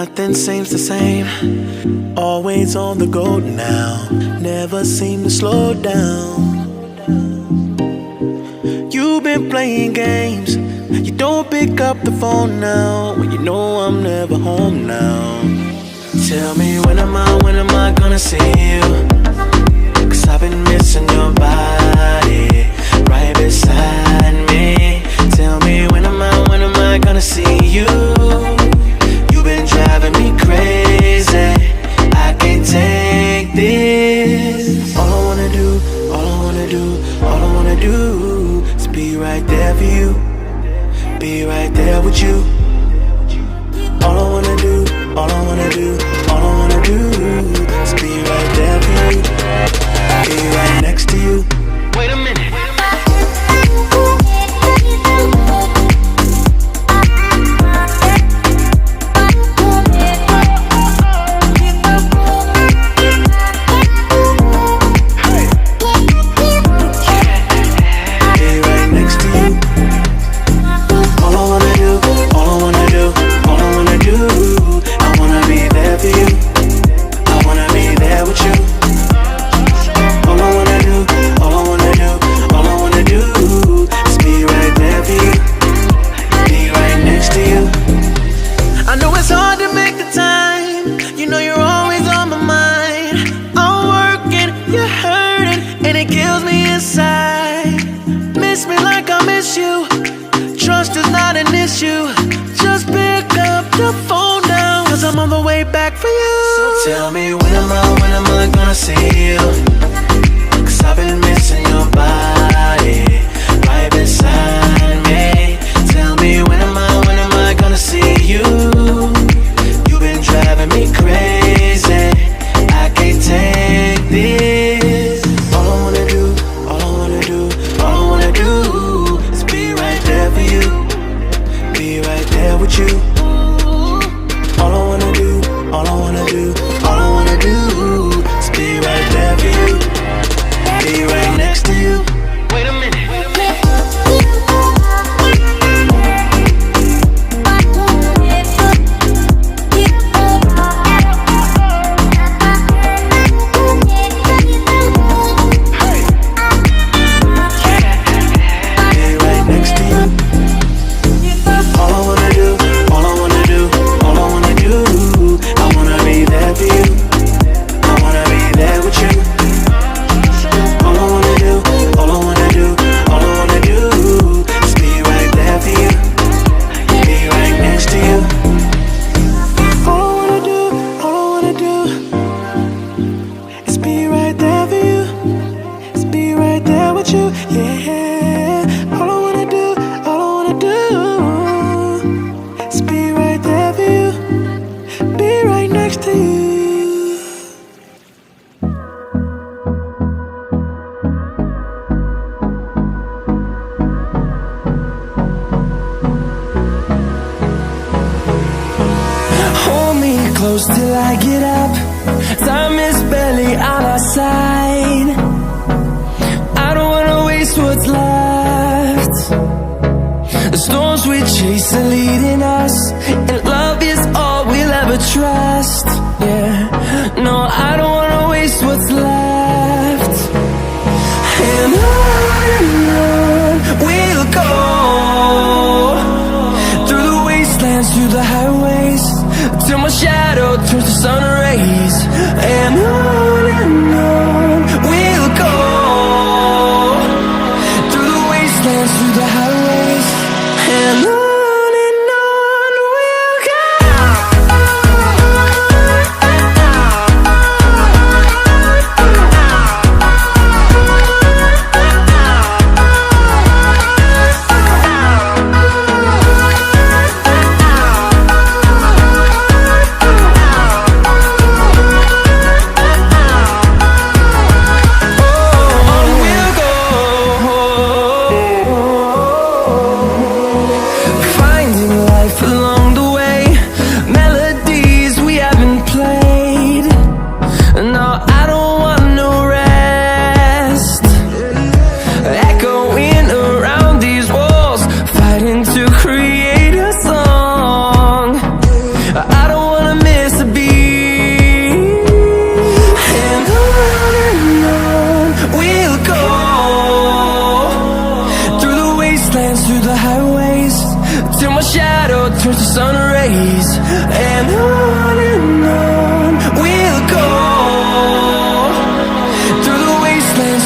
nothing seems the same. Always on the go now, never seem to slow down. You've been playing games, you don't pick up the phone now, when you know I'm never home now. Tell me when am I gonna see you? 'Cause I've been missing your body right beside me. Tell me when am I gonna see you? You've been driving me crazy, I can't take this. All I wanna do, all I wanna do, all I wanna do is be right there for you, be right there with you. All I wanna do, all I wanna do, all I wanna do is be right there for you, be right next to you. Wait a minute. Tell me when am I gonna see you? 'Cause I've been missing your body right beside me. Tell me when am I gonna see you? You've been driving me crazy, I can't take this. All I wanna do, all I wanna do, all I wanna do is be right there for you, be right there with you. All I wanna do, all I wanna do, all I wanna do is be right there for you, be right next to you. Wait a minute. Close till I get up, time is barely on our side. I don't wanna waste what's left. The storms we chase are leading us, and love is all we'll ever trust. Yeah, no, I don't wanna waste what's left. And on we'll go, through the wastelands, through the highways, till my shadow turns to sun rays. And on we'll go, through the wastelands, through the highways. And on we'll go.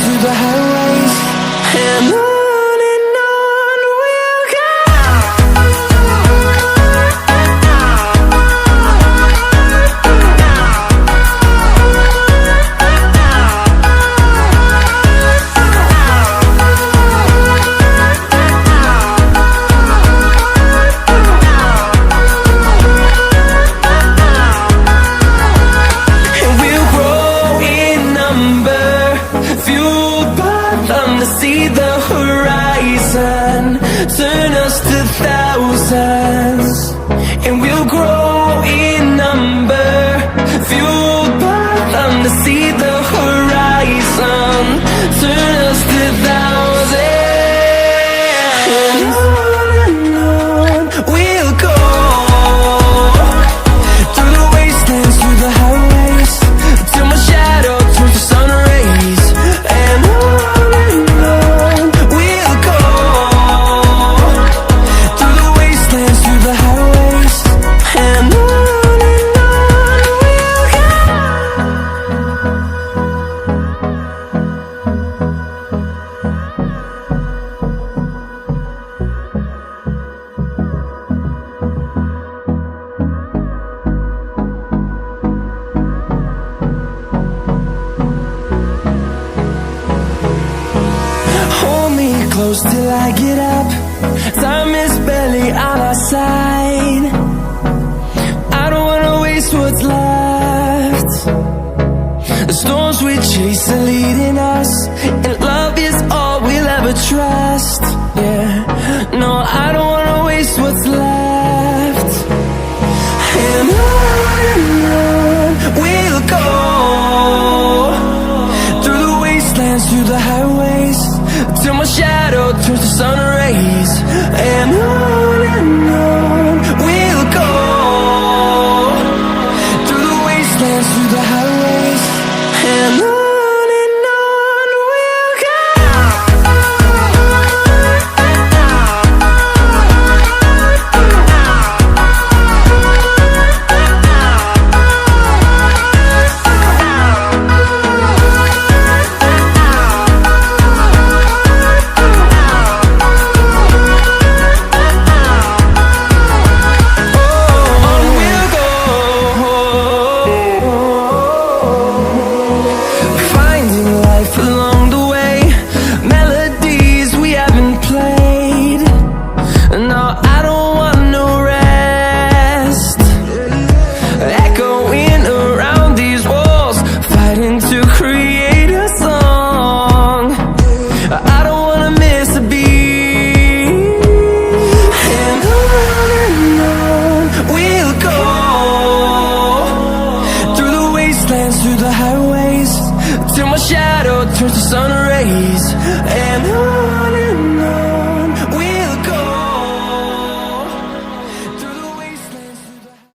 through the highways, and on we'll go. See the horizon, turn us to thousands, and we'll grow in number, fueled by them to see the horizon, turn us to thousands, and on we'll go, through the wastelands, through the highways, till my shadow turns to sun rays, and on close till I get up. Time is barely on our side. I don't wanna waste what's left. The storms we chase are leading us, and love is all we'll ever trust. Yeah, no, I don't wanna waste what's left. And on we'll go, through the wastelands, through the highways, till my shadow turns to sun rays, and on we'll go, through the wastelands, through the highways, and on we'll go. Through the highways, till my shadow turns to sun rays, and